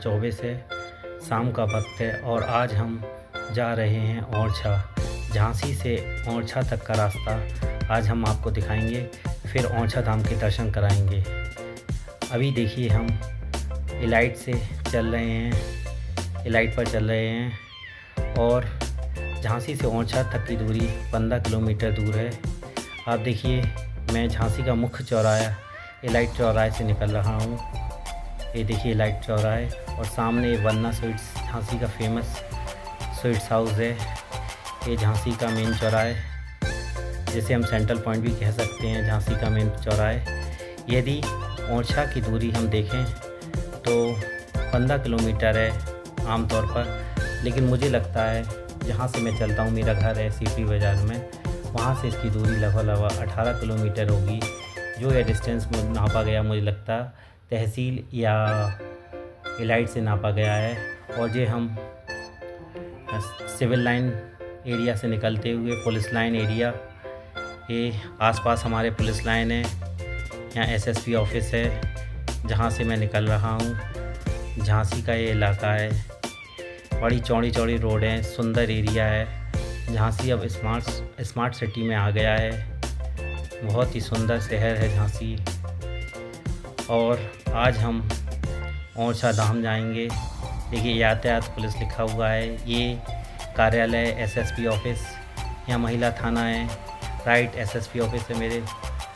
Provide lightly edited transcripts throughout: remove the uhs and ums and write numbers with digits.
2024 है, शाम का वक्त है और आज हम जा रहे हैं ओरछा। झांसी से ओरछा तक का रास्ता आज हम आपको दिखाएंगे, फिर ओरछा धाम के दर्शन कराएंगे। अभी देखिए हम इलाइट से चल रहे हैं, इलाइट पर चल रहे हैं और झांसी से ओरछा तक की दूरी 15 किलोमीटर दूर है। आप देखिए मैं झांसी का मुख्य चौराहा इलाइट चौराहे से निकल रहा हूँ। ये देखिए इलाइट चौराहे और सामने वन्ना स्वीट्स झांसी का फेमस स्वीट्स हाउस है। ये झांसी का मेन चौराहे, जिसे हम सेंट्रल पॉइंट भी कह सकते हैं, झांसी का मेन चौराहे। यदि ओरछा की दूरी हम देखें तो 15 किलोमीटर है आमतौर पर, लेकिन मुझे लगता है जहाँ से मैं चलता हूँ, मेरा घर है सीपी बाज़ार में, वहाँ से इसकी दूरी लगभग 18 किलोमीटर होगी। जो ये डिस्टेंस नापा गया मुझे लगता तहसील या इलाइट से नापा गया है। और ये हम सिविल लाइन एरिया से निकलते हुए पुलिस लाइन एरिया, ये आसपास हमारे पुलिस लाइन है, यहाँ एसएसपी ऑफिस है जहाँ से मैं निकल रहा हूँ। झांसी का ये इलाका है, बड़ी चौड़ी चौड़ी रोड है, सुंदर एरिया है। झांसी अब स्मार्ट सिटी में आ गया है, बहुत ही सुंदर शहर है झांसी। और आज हम ओरछा धाम जाएंगे। देखिए यातायात पुलिस लिखा हुआ है, ये कार्यालय एसएसपी ऑफिस, यहाँ महिला थाना है। राइट एसएसपी ऑफिस है मेरे,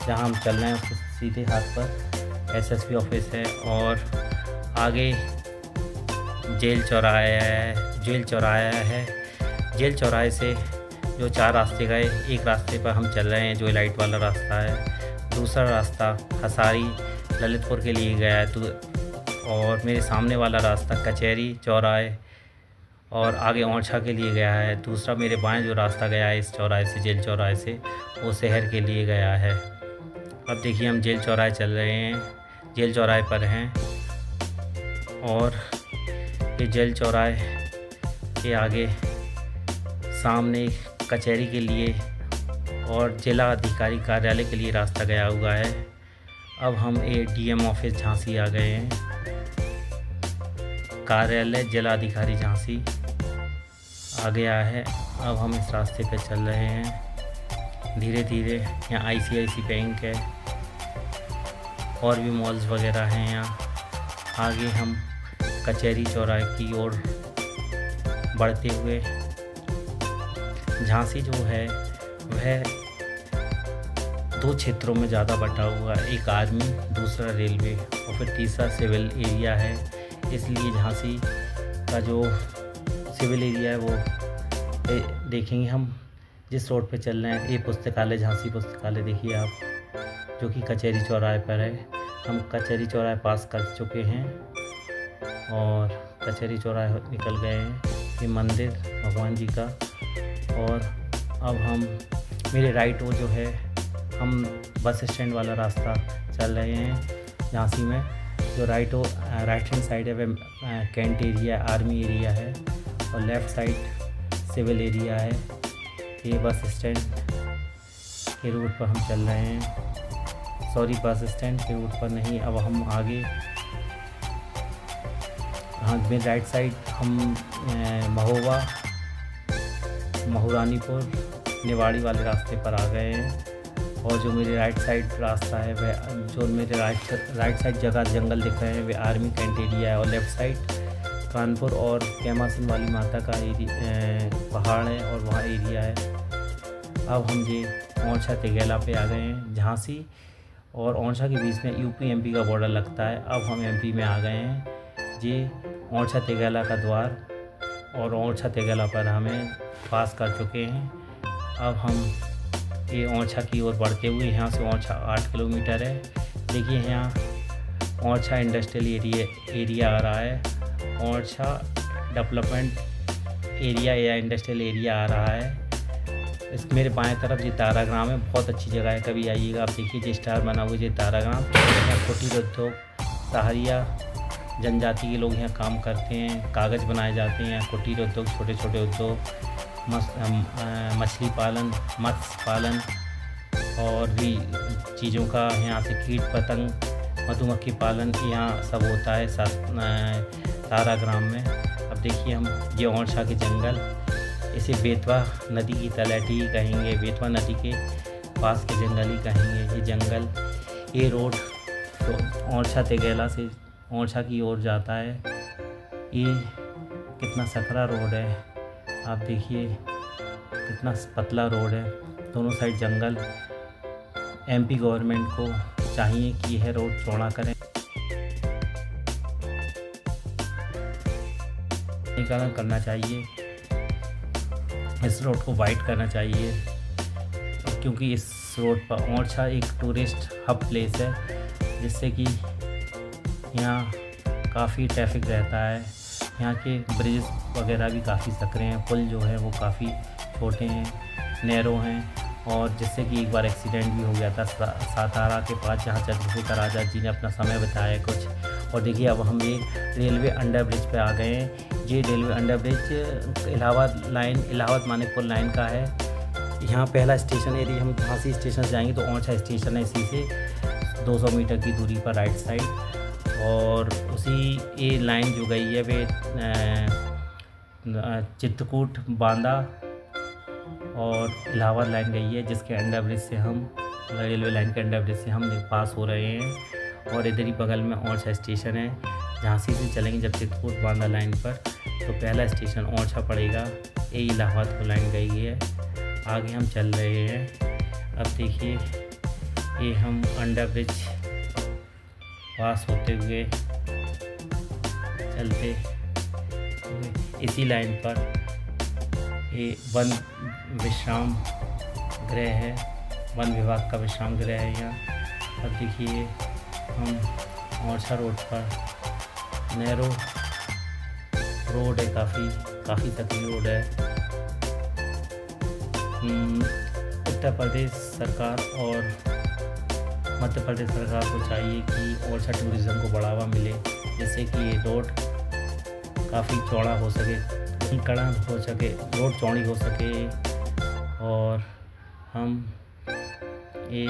जहाँ हम चल रहे हैं उसके सीधे हाथ पर एसएसपी ऑफिस है। और आगे जेल चौराहा है। जेल चौराहे से जो 4 रास्ते गए, एक रास्ते पर हम चल रहे हैं जो इलाइट वाला रास्ता है, दूसरा रास्ता हसारी ललितपुर के लिए गया है, और मेरे सामने वाला रास्ता कचहरी चौराहे और आगे ओरछा के लिए गया है। दूसरा मेरे बाएं जो रास्ता गया है इस चौराहे से, जेल चौराहे से, वो शहर के लिए गया है। अब देखिए हम जेल चौराहे चल रहे हैं, जेल चौराहे पर हैं और ये जेल चौराहे के आगे सामने कचहरी के लिए और जिला अधिकारी कार्यालय के लिए रास्ता गया हुआ है। अब हम डीएम ऑफिस झांसी आ गए हैं, कार्यालय जिला अधिकारी झांसी आ गया है। अब हम इस रास्ते पे चल रहे हैं धीरे धीरे। यहाँ आईसीआईसी बैंक है और भी मॉल्स वगैरह हैं यहाँ। आगे हम कचहरी चौराहे की ओर बढ़ते हुए, झांसी जो है वह 2 क्षेत्रों में ज़्यादा बटा हुआ है, एक आर्मी, दूसरा रेलवे और फिर तीसरा सिविल एरिया है। इसलिए झांसी का जो सिविल एरिया है वो देखेंगे हम जिस रोड पे चल रहे हैं। ये पुस्तकालय, झांसी पुस्तकालय देखिए आप, जो कि कचहरी चौराहे पर है। हम कचहरी चौराहे पास कर चुके हैं और कचहरी चौराहे निकल गए हैं। ये मंदिर भगवान जी का। और अब हम मेरे राइट वो जो है, हम बस स्टैंड वाला रास्ता चल रहे हैं झांसी में। जो राइट हैंड साइड है वह कैंट एरिया, आर्मी एरिया है, और लेफ़्ट साइड सिविल एरिया है। ये बस स्टैंड के रूट पर हम चल रहे हैं, सॉरी बस स्टैंड के रूट पर नहीं। अब हम आगे, हाँ मेरे राइट साइड हम महोबा, महूरानीपुर, निवाड़ी वाले रास्ते पर आ गए हैं। और जो मेरे राइट साइड रास्ता है वह, जो मेरे राइट साइड जगह जंगल दिख रहे हैं वे आर्मी कैंट एरिया है, और लेफ़्ट साइड कानपुर और कैमासन वाली माता का पहाड़ है और वहाँ एरिया है। अब हम ये ओरछा तेगेला पे आ गए हैं। झांसी और ओरछा के बीच में यूपी एमपी का बॉर्डर लगता है। अब हम एमपी में आ गए हैं। ये ओरछा तेगेला का द्वार, और ओरछा तेगेला पर हमें पास कर चुके हैं। अब हम ये ओरछा की ओर बढ़ते हुए, यहाँ से ओरछा 8 किलोमीटर है। देखिए यहाँ ओरछा इंडस्ट्रियल एरिया आ रहा है, ओरछा डेवलपमेंट एरिया या इंडस्ट्रियल एरिया आ रहा है। इस मेरे बाएं तरफ ये ताराग्राम है, बहुत अच्छी जगह है, कभी आइएगा आप देखिए। जो स्टार बना हुआ ये ताराग्राम, कुटीर उद्योग, सहारिया जनजाति के लोग यहाँ काम करते हैं, कागज़ बनाए जाते हैं। कुटीर उद्योग, छोटे छोटे उद्योग, मछली पालन, मत्स्य पालन और भी चीज़ों का, यहाँ से कीट पतंग, मधुमक्खी पालन यहाँ सब होता है। तारा ग्राम में। अब देखिए हम ये ओरछा के जंगल, इसे बेतवा नदी की तलहटी ही कहेंगे, बेतवा नदी के पास के जंगल ही कहेंगे। ये जंगल, ये रोड तो ओरछा तेगेला से ओरछा की ओर जाता है। ये कितना सकरा रोड है, आप देखिए कितना पतला रोड है, दोनों साइड जंगल। एमपी गवर्नमेंट को चाहिए कि यह रोड चौड़ा करें, निकालन करना चाहिए, इस रोड को वाइड करना चाहिए, क्योंकि इस रोड पर ओरछा एक टूरिस्ट हब प्लेस है, जिससे कि यहाँ काफ़ी ट्रैफिक रहता है। यहाँ के ब्रिज वगैरह भी काफ़ी सकरे हैं, पुल जो है वो काफ़ी छोटे हैं, नैरो हैं, और जिससे कि एक बार एक्सीडेंट भी हो गया था सातारा के पास, जहाँ चंद्रशेखर आज़ाद जी ने अपना समय बिताया कुछ। और देखिए अब हम ये रेलवे अंडर ब्रिज पे आ गए हैं। ये railway under bridge Allahabad Manikpur line का है। यहाँ पहला स्टेशन, यदि हम झांसी स्टेशन से जाएंगे तो ओरछा स्टेशन है, इसी से 200 मीटर की दूरी पर राइट साइड। और उसी ये लाइन जो गई है वे चित्रकूट, बांदा और इलाहाबाद लाइन गई है, जिसके अंडर ब्रिज से हम, रेलवे लाइन के अंडर ब्रिज से हम पास हो रहे हैं। और इधर ही बगल में ओरछा स्टेशन है। झांसी से चलेंगे जब चित्रकूट बांदा लाइन पर, तो पहला स्टेशन ओरछा पड़ेगा। ये इलाहाबाद को लाइन गई है, आगे हम चल रहे हैं। अब देखिए ये हम अंडर ब्रिज पास होते हुए चलते हुए इसी लाइन पर ये वन विश्राम गृह है, वन विभाग का विश्राम गृह है यहाँ। अब देखिए हम ओरछा रोड पर, नैरो रोड है, काफ़ी सकरी रोड है। उत्तर प्रदेश सरकार और मध्य प्रदेश सरकार को चाहिए कि ओरछा टूरिज़्म को बढ़ावा मिले, जिससे कि ये रोड काफ़ी चौड़ा हो सके, कड़ा हो सके, रोड चौड़ी हो सके, और हम ये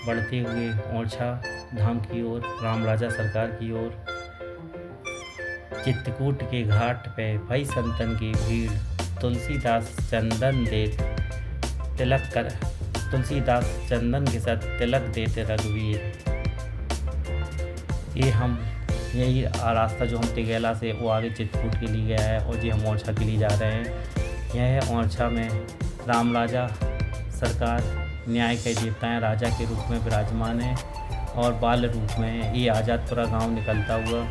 बढ़ते हुए ओरछा धाम की ओर, राम राजा सरकार की ओर, चित्रकूट के घाट पे भाई संतन की भीड़, तुलसीदास चंदन के साथ तिलक देते रघुवीर। ये हम यही रास्ता जो हम तिगेला से वो आगे चित्रकूट के लिए गया है, और ये हम ओरछा के लिए जा रहे हैं। यह ओरछा में राम राजा सरकार न्याय के देवता हैं, राजा के रूप में विराजमान है और बाल रूप में है। ये आज़ादपुरा गांव निकलता हुआ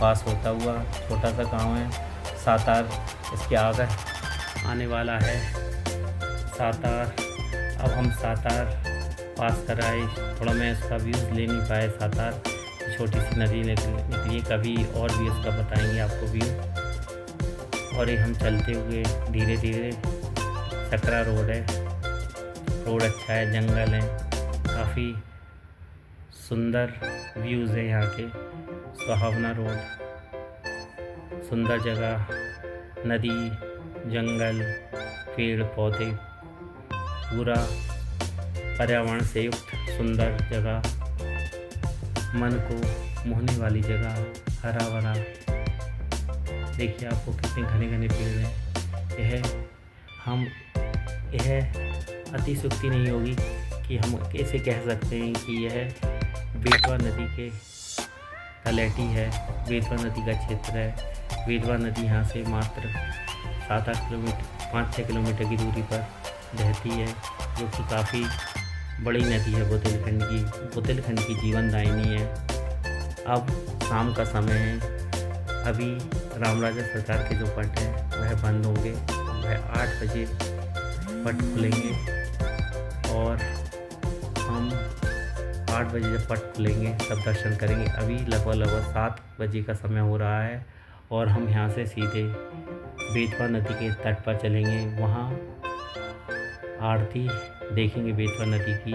पास होता हुआ छोटा सा गांव है। सातार इसके आगे आने वाला है। सातार, अब हम सातार पास कर आए, थोड़ा मैं इसका व्यूज़ ले नहीं पाए। सातार छोटी सी नदी निकली, कभी और भी इसका बताएंगे आपको व्यू। और ये हम चलते हुए धीरे धीरे, सकरा रोड है, रोड अच्छा है, जंगल है, काफ़ी सुंदर व्यूज़ है यहाँ के। सुहावना रोड, सुंदर जगह, नदी, जंगल, पेड़ पौधे, पूरा पर्यावरण से युक्त सुंदर जगह, मन को मोहने वाली जगह, हरा भरा। देखिए आपको कितने घने घने पेड़ हैं। यह अतिशयोक्ति नहीं होगी कि हम ऐसे कह सकते हैं कि यह बेतवा नदी के तलहटी है, बेतवा नदी का क्षेत्र है। बेतवा नदी यहाँ से मात्र 7-8 किलोमीटर, 5-6 किलोमीटर की दूरी पर बहती है, जो कि काफ़ी बड़ी नदी है बुंदेलखंड की जीवनदायिनी है। अब शाम का समय है, अभी राम राजा सरकार के जो पट हैं वह बंद होंगे, वह 8 बजे पट खुलेंगे, और हम 8 बजे जब पट खुलेंगे तब दर्शन करेंगे। अभी लगभग 7 बजे का समय हो रहा है, और हम यहाँ से सीधे बेतवा नदी के तट पर चलेंगे, वहाँ आरती देखेंगे। बेतवा नदी की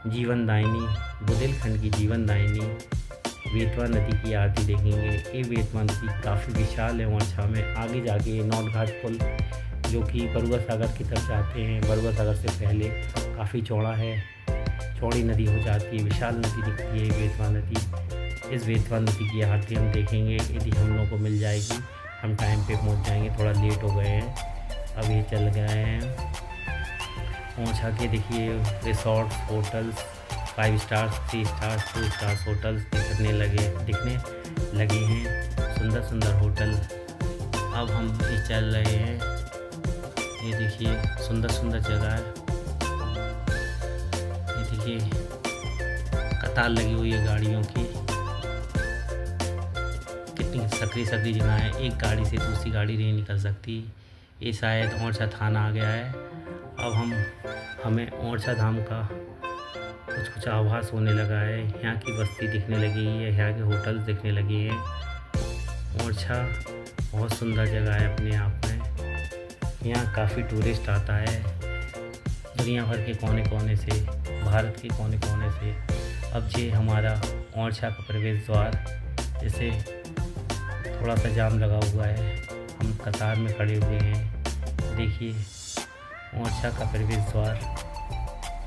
जीवनदायिनी, बुंदेलखंड की जीवनदायिनी बेतवा नदी की आरती देखेंगे। ये बेतवा नदी काफ़ी विशाल है ओरछा में। आगे जाके नौट घाट पुल, जो कि बरुआ सागर की तरफ जाते हैं, बरुआ सागर से पहले काफ़ी चौड़ा है, चौड़ी नदी हो जाती है, विशाल नदी दिखती है बेतवा नदी। इस बेतवा नदी की आरती हम देखेंगे। यदि हम लोगों को मिल जाएगी हम टाइम पे पहुंच जाएंगे। थोड़ा लेट हो गए हैं, अब ये चल गए हैं। ओरछा के देखिए resorts, hotels, 5 stars, 3 stars, 2 stars hotels दिखने लगे हैं। सुंदर सुंदर होटल। अब हम ये चल रहे हैं। ये देखिए सुंदर सुंदर जगह है। ये देखिए कतार लगी हुई है गाड़ियों की। कितनी सकरी जगह है, एक गाड़ी से दूसरी गाड़ी नहीं निकल सकती। ये शायद ओरछा थाना आ गया है। अब हमें ओरछा धाम का कुछ आभास होने लगा है। यहाँ की बस्ती दिखने लगी है, यहाँ के होटल्स दिखने लगे हैं। ओरछा बहुत सुंदर जगह है अपने आप में। यहाँ काफ़ी टूरिस्ट आता है दुनिया भर के कोने कोने से, भारत के कोने कोने से। अब ये हमारा ओरछा का प्रवेश द्वार, जैसे थोड़ा सा जाम लगा हुआ है, हम कतार में खड़े हुए हैं। देखिए ओरछा का प्रवेश द्वार,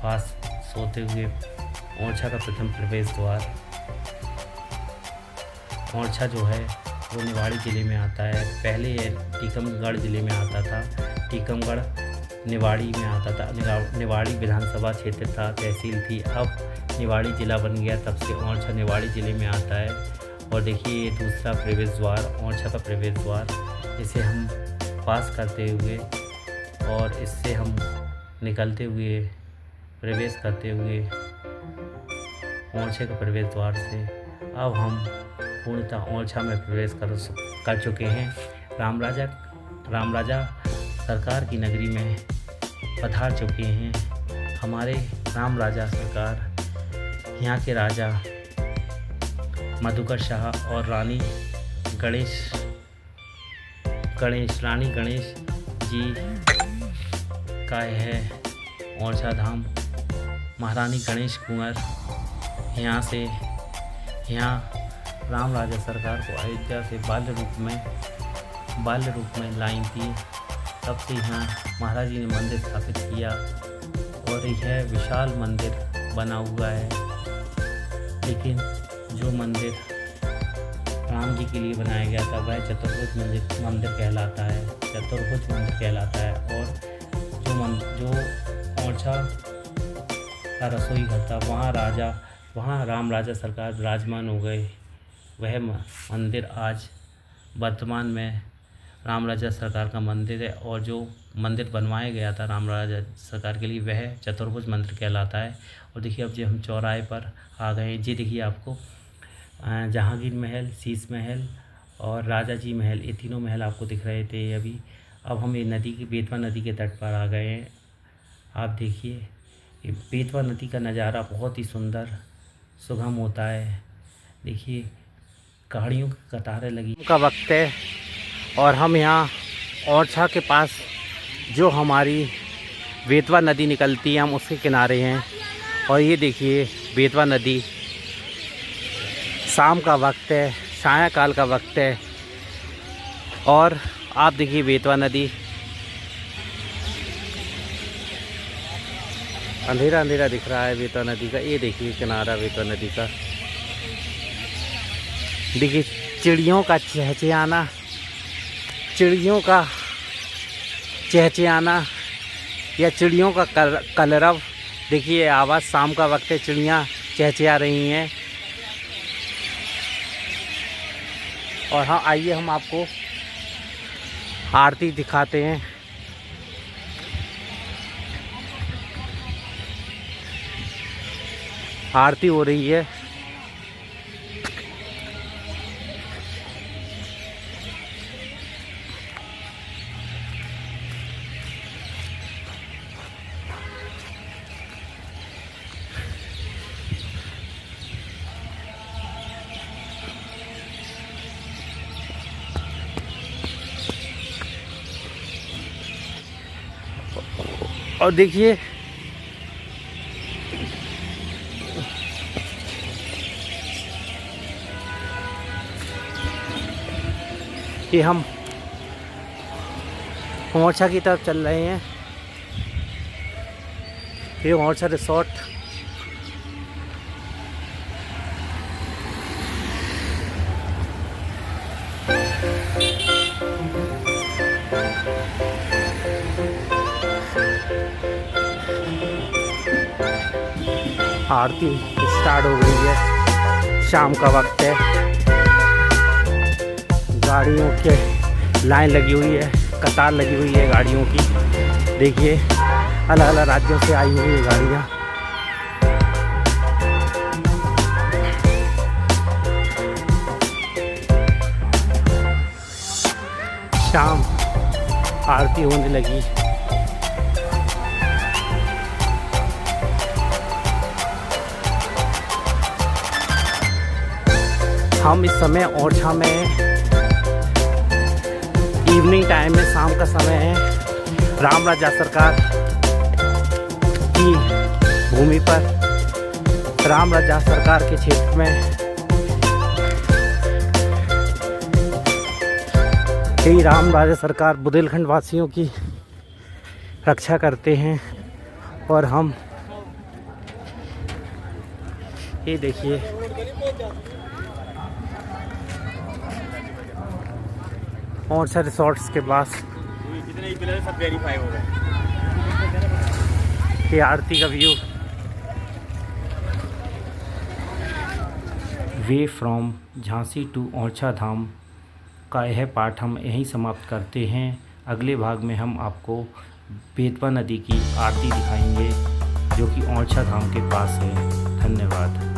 पास सोते हुए ओरछा का प्रथम प्रवेश द्वार। ओरछा जो है वो निवाड़ी ज़िले में आता है। पहले ये टीकमगढ़ ज़िले में आता था। टीकमगढ़ निवाड़ी में आता था। निवाड़ी विधानसभा क्षेत्र था, तहसील थी। अब निवाड़ी ज़िला बन गया, तब से ओरछा निवाड़ी ज़िले में आता है। और देखिए ये दूसरा प्रवेश द्वार, ओरछा का प्रवेश द्वार। इसे हम पास करते हुए और इससे हम निकलते हुए, प्रवेश करते हुए ओरछा के प्रवेश द्वार से अब हम पूर्णतः ओरछा में प्रवेश कर चुके हैं। राम राजा सरकार की नगरी में पधार चुके हैं। हमारे राम राजा सरकार, यहाँ के राजा मधुकर शाह और रानी गणेश जी का है ओरछा धाम। महारानी गणेश कुंवर यहाँ राम राजा सरकार को अयोध्या से बाल्य रूप में लाई थी। तब से यहाँ महाराज जी ने मंदिर स्थापित किया और यह विशाल मंदिर बना हुआ है। लेकिन जो मंदिर राम जी के लिए बनाया गया था वह चतुर्भुज मंदिर कहलाता है। और जो ओरछा का रसोई घर था, वहाँ राम राजा सरकार विराजमान हो गए। वह मंदिर आज वर्तमान में राम राजा सरकार का मंदिर है। और जो मंदिर बनवाया गया था राम राजा सरकार के लिए, वह चतुर्भुज मंदिर कहलाता है। और देखिए अब जो हम चौराहे पर आ गए हैं, जी देखिए आपको जहांगीर महल, शीश महल और राजा जी महल, ये तीनों महल आपको दिख रहे थे अभी। अब हम ये बेतवा नदी के तट पर आ गए हैं। आप देखिए ये बेतवा नदी का नज़ारा बहुत ही सुंदर सुगम होता है। देखिए गाड़ियों की कतारें लगी का वक्त है और हम यहाँ ओरछा के पास जो हमारी बेतवा नदी निकलती है, हम उसके किनारे हैं। और ये देखिए बेतवा नदी, शाम का वक्त है, सायंकाल का वक्त है और आप देखिए बेतवा नदी, अंधेरा अंधेरा दिख रहा है बेतवा नदी का। ये देखिए किनारा बेतवा नदी का। देखिए चिड़ियों का चहचहाना या चिड़ियों का कलरव। देखिए आवाज़, शाम का वक्त है, चिड़ियाँ चहचहा रही हैं। और हाँ आइए हम आपको आरती दिखाते हैं। आरती हो रही है। और देखिए कि हम ओरछा की तरफ चल रहे हैं। ये ओरछा रिसोर्ट आरती स्टार्ट हो गई है। शाम का वक्त है, गाड़ियों के लाइन लगी हुई है, कतार लगी हुई है गाड़ियों की। देखिए अलग अलग राज्यों से आई हुई है गाड़ियाँ। शाम आरती होने लगी। हम इस समय ओरछा में इवनिंग टाइम में, शाम का समय है। राम राजा सरकार की भूमि पर, राम राजा सरकार के क्षेत्र में ही राम राजा सरकार बुंदेलखंड वासियों की रक्षा करते हैं। और हम ये देखिए ओरछा रिसोर्ट्स के पास ये आरती का view. Way from Jhansi to Orchha Dham का यह पाठ हम यहीं समाप्त करते हैं। अगले भाग में हम आपको बेतवा नदी की आरती दिखाएंगे, जो कि ओरछा धाम के पास है। धन्यवाद।